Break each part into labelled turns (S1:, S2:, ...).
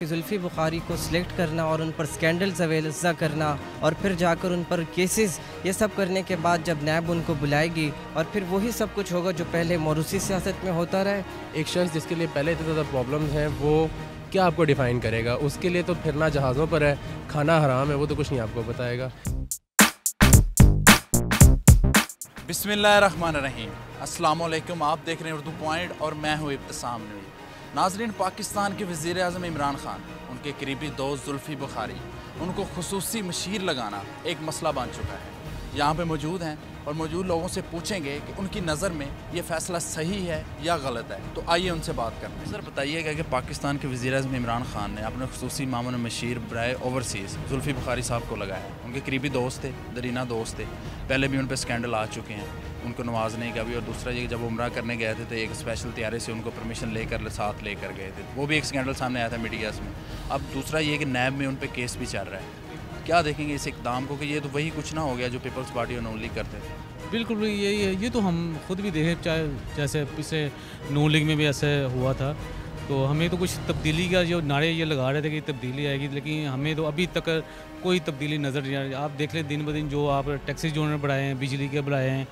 S1: जुल्फ़ी बुखारी को सिलेक्ट करना और उन पर स्कैंडल्स अवेलज़ा करना और फिर जाकर उन पर केसेस ये सब करने के बाद जब नैब उनको बुलाएगी और फिर वही सब कुछ होगा जो पहले मौरूसी सियासत में होता रहे।
S2: एक शख्स जिसके लिए पहले इतने ज़्यादा प्रॉब्लम्स हैं वो क्या आपको डिफ़ाइन करेगा? उसके लिए तो फिरना जहाज़ों पर है, खाना हराम है, वो तो कुछ नहीं आपको बताएगा।
S3: बिस्मिल्लाहिर्रहमानिर्रहीम, अस्सलाम वालेकुम। आप देख रहे हैं उर्दू पॉइंट और मैं हूँ इब्तिसाम नवी। नाज़रीन, पाकिस्तान के वज़ीर आज़म इमरान खान, उनके करीबी दोस्त जुल्फ़ी बुखारी, उनको खुसूसी मशीर लगाना एक मसला बन चुका है। यहाँ पे मौजूद हैं और मौजूद लोगों से पूछेंगे कि उनकी नज़र में ये फ़ैसला सही है या गलत है। तो आइए उनसे बात करते हैं। सर बताइएगा कि पाकिस्तान के वज़ीर आज़म इमरान खान ने अपने खुसूसी मामून मशीर बराए ओवरसीज़ जुल्फ़ी बुखारी साहब को लगाया है। उनके करीबी दोस्त थे, दरीना दोस्त थे, पहले भी उन पर स्कैंडल आ चुके हैं, उनको नवाजने का भी। और दूसरा ये जब उम्रा करने गए थे तो एक स्पेशल तैयारी से उनको परमिशन लेकर साथ लेकर गए थे, वो भी एक स्कैंडल सामने आया था मीडिया में। अब दूसरा ये कि नैब में उन पर केस भी चल रहा है। क्या देखेंगे इस इकदाम को कि ये तो वही कुछ ना हो गया जो पीपल्स पार्टी नून लीग करते थे?
S4: बिल्कुल ये तो हम खुद भी देखें, चाहे जैसे पिछले नून लीग में भी ऐसे हुआ था। तो हमें तो कुछ तब्दीली का जो नारे ये लगा रहे थे कि तब्दीली आएगी, लेकिन हमें तो अभी तक कोई तब्दीली नज़र नहीं आ रही। आप देख लें दिन ब दिन जो आप टैक्सी जो उन्होंने बढ़ाए हैं, बिजली के बढ़ाए हैं,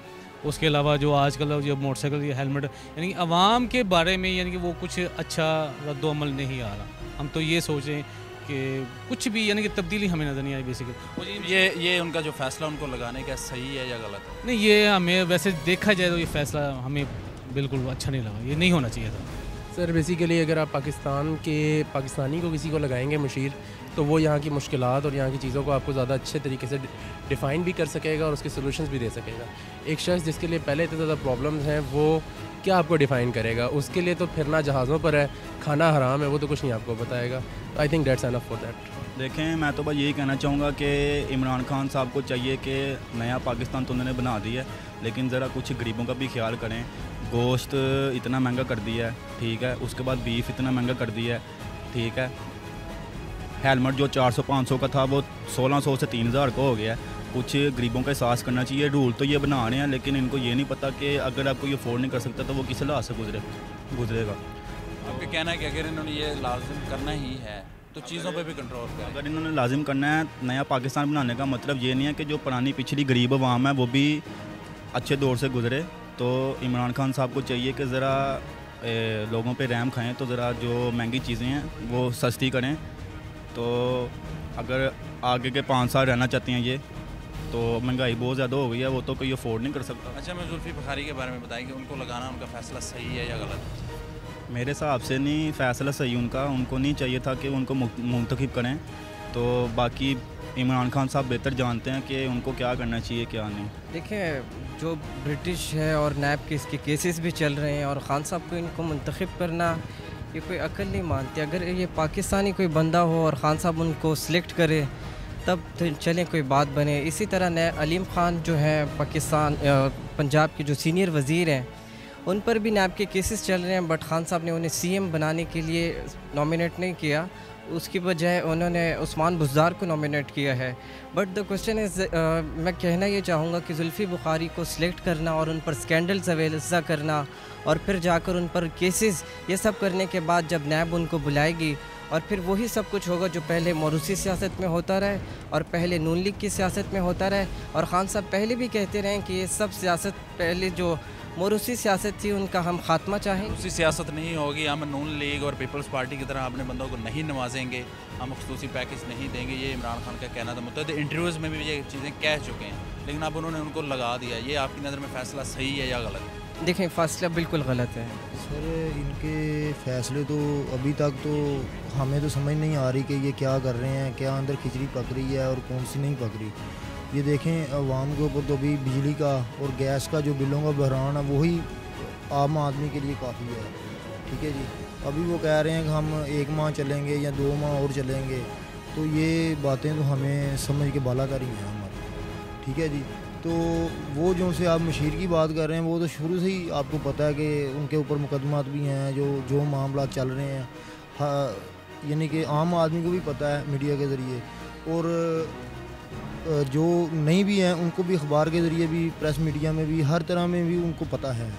S4: उसके अलावा जो आजकल जो मोटरसाइकिल या हेलमेट, यानी कि आवाम के बारे में यानी कि वो कुछ अच्छा रद्दोअमल नहीं आ रहा। हम तो ये सोच रहे हैं कि कुछ भी यानी कि तब्दीली हमें नज़र नहीं आई बेसिकली।
S3: ये उनका जो फ़ैसला उनको लगाने का सही है या गलत है?
S4: नहीं, ये हमें वैसे देखा जाए तो ये फ़ैसला हमें बिल्कुल अच्छा नहीं लगा, ये नहीं होना चाहिए था।
S2: सर बेसिकली अगर आप पाकिस्तानी को किसी को लगाएंगे मशीर, तो वो यहाँ की मुश्किलात और यहाँ की चीज़ों को आपको ज़्यादा अच्छे तरीके से डिफ़ाइन भी कर सकेगा और उसके सॉल्यूशंस भी दे सकेगा। एक शख्स जिसके लिए पहले इतने ज़्यादा प्रॉब्लम्स हैं वो क्या आपको डिफ़ाइन करेगा? उसके लिए तो फिरना जहाज़ों पर है, खाना हराम है, वो तो कुछ नहीं आपको बताएगा। I think that's enough for that.
S5: देखें, मैं तो बस यही कहना चाहूँगा कि इमरान खान साहब को चाहिए कि नया पाकिस्तान तो उन्होंने बना दिया है, लेकिन ज़रा कुछ गरीबों का भी ख्याल करें। गोश्त इतना महंगा कर दिया है, ठीक है, उसके बाद बीफ इतना महंगा कर दिया है, ठीक है। हेलमेट जो 400-500 का था वो 1600 से 3000 का हो गया है। कुछ गरीबों का एहसास करना चाहिए। रूल तो ये बना रहे हैं, लेकिन इनको ये नहीं पता कि अगर आपको ये अफोर्ड नहीं कर सकता तो वो किस लिहाज से गुजरेगा।
S3: आपका कहना है कि अगर इन्होंने ये लाजिम करना ही है तो चीज़ों पे भी कंट्रोल करें।
S5: अगर इन्होंने लाजिम करना है नया पाकिस्तान बनाने का मतलब ये नहीं है कि जो पुरानी पिछली गरीब अवाम है वो भी अच्छे दौर से गुजरे। तो इमरान खान साहब को चाहिए कि ज़रा लोगों पे रहम खाएं, तो ज़रा जो महंगी चीज़ें हैं वो सस्ती करें। तो अगर आगे के 5 साल रहना चाहते हैं ये, तो महंगाई बहुत ज़्यादा हो गई है, वो तो कोई अफोर्ड नहीं कर सकता।
S3: अच्छा, मैं जुल्फ़ी बुखारी के बारे में बताएं कि उनको लगाना उनका फ़ैसला सही है या गलत?
S5: मेरे हिसाब से नहीं, फ़ैसला सही उनको नहीं चाहिए था कि उनको मुंतखब करें। तो बाकी इमरान खान साहब बेहतर जानते हैं कि उनको क्या करना चाहिए क्या नहीं।
S1: देखें, जो ब्रिटिश है और नैब के इसके केसेस भी चल रहे हैं और ख़ान साहब को इनको मुंतखब करना ये कोई अकल नहीं मानती। अगर ये पाकिस्तानी कोई बंदा हो और ख़ान साहब उनको सिलेक्ट करे तब तो चलें कोई बात बने। इसी तरह नए अलीम ख़ान जो है पंजाब के जो सीनियर वज़ीर हैं, उन पर भी नैब के केसेस चल रहे हैं, बट ख़ान साहब ने उन्हें सीएम बनाने के लिए नॉमिनेट नहीं किया, उसकी बजाय उन्होंने उस्मान बुज़दार को नॉमिनेट किया है। बट द क्वेश्चन इज़, मैं कहना ये चाहूँगा कि जुल्फ़ी बुखारी को सिलेक्ट करना और उन पर स्कैंडल्स अवेलज़ा करना और फिर जाकर उन पर केसेस ये सब करने के बाद जब नैब उनको बुलाएगी और फिर वही सब कुछ होगा जो पहले मौरूसी सियासत में होता रहे और पहले नून लीग की सियासत में होता रहे। और ख़ान साहब पहले भी कहते रहे कि ये सब सियासत पहले जो मौरूसी सियासत थी उनका हम खात्मा चाहें।
S3: उसी सियासत नहीं होगी, हम नून लीग और पीपल्स पार्टी की तरह अपने बंदों को नहीं नवाजेंगे, हम खुसूसी पैकेज नहीं देंगे। ये इमरान खान का कहना था, मुतअद्दिद इंटरव्यूज़ में भी ये चीज़ें कह चुके हैं, लेकिन अब उन्होंने उनको लगा दिया। ये आपकी नज़र में फ़ैसला सही है या गलत?
S1: देखें, फ़ैसला बिल्कुल गलत है।
S6: सर इनके फ़ैसले तो अभी तक तो हमें तो समझ नहीं आ रही कि ये क्या कर रहे हैं, क्या अंदर खिचड़ी पक रही है और कौन सी नहीं पक रही। ये देखें, अवाम के ऊपर तो अभी बिजली का और गैस का जो बिलों का बहरान है वही आम आदमी के लिए काफ़ी है, ठीक है जी। अभी वो कह रहे हैं कि हम 1 माह चलेंगे या 2 माह और चलेंगे, तो ये बातें तो हमें समझ के बाला कर ही हैं हमारे, ठीक है जी। तो वो जो से आप मशीर की बात कर रहे हैं वो तो शुरू से ही आपको पता है कि उनके ऊपर मुकदमात भी हैं, जो मामला चल रहे हैं, यानी कि आम आदमी को भी पता है मीडिया के ज़रिए, और जो नहीं भी हैं उनको भी अखबार के ज़रिए भी, प्रेस मीडिया में भी, हर तरह में भी उनको पता है,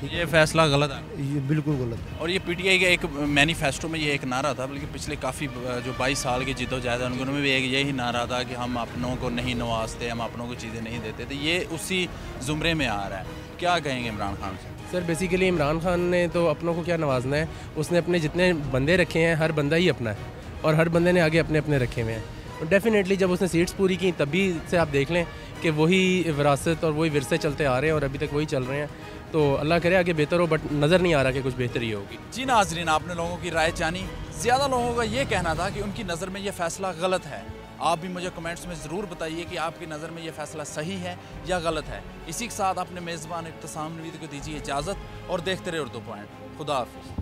S3: ये फैसला गलत है।
S6: ये बिल्कुल गलत है।
S3: और ये पीटीआई के एक मैनिफेस्टो में ये एक नारा था, बल्कि पिछले काफ़ी जो 22 साल की जिद्दोजहद है उनमें भी एक यही नारा था कि हम अपनों को नहीं नवाजते, हम अपनों को चीज़ें नहीं देते। तो ये उसी ज़ुमरे में आ रहा है। क्या कहेंगे इमरान खान से?
S2: सर बेसिकली इमरान खान ने तो अपनों को क्या नवाजना है, उसने अपने जितने बंदे रखे हैं हर बंदा ही अपना है और हर बंदे ने आगे अपने अपने रखे हुए हैं। और डेफिनेटली जब उसने सीट्स पूरी की तभी से आप देख लें कि वही विरासत और वही विरसे चलते आ रहे हैं और अभी तक वही चल रहे हैं। तो अल्लाह करे आगे बेहतर हो, बट नज़र नहीं आ रहा कि कुछ बेहतरी होगी।
S3: जी नाजरीन, आपने लोगों की राय जानी। ज़्यादा लोगों का ये कहना था कि उनकी नज़र में ये फ़ैसला गलत है। आप भी मुझे कमेंट्स में ज़रूर बताइए कि आपकी नज़र में ये फ़ैसला सही है या गलत है। इसी के साथ अपने मेज़बान इब्तिसाम नवीद को दीजिए इजाज़त और देखते रहे उर्दू पॉइंट। खुदा हाफ़िज़।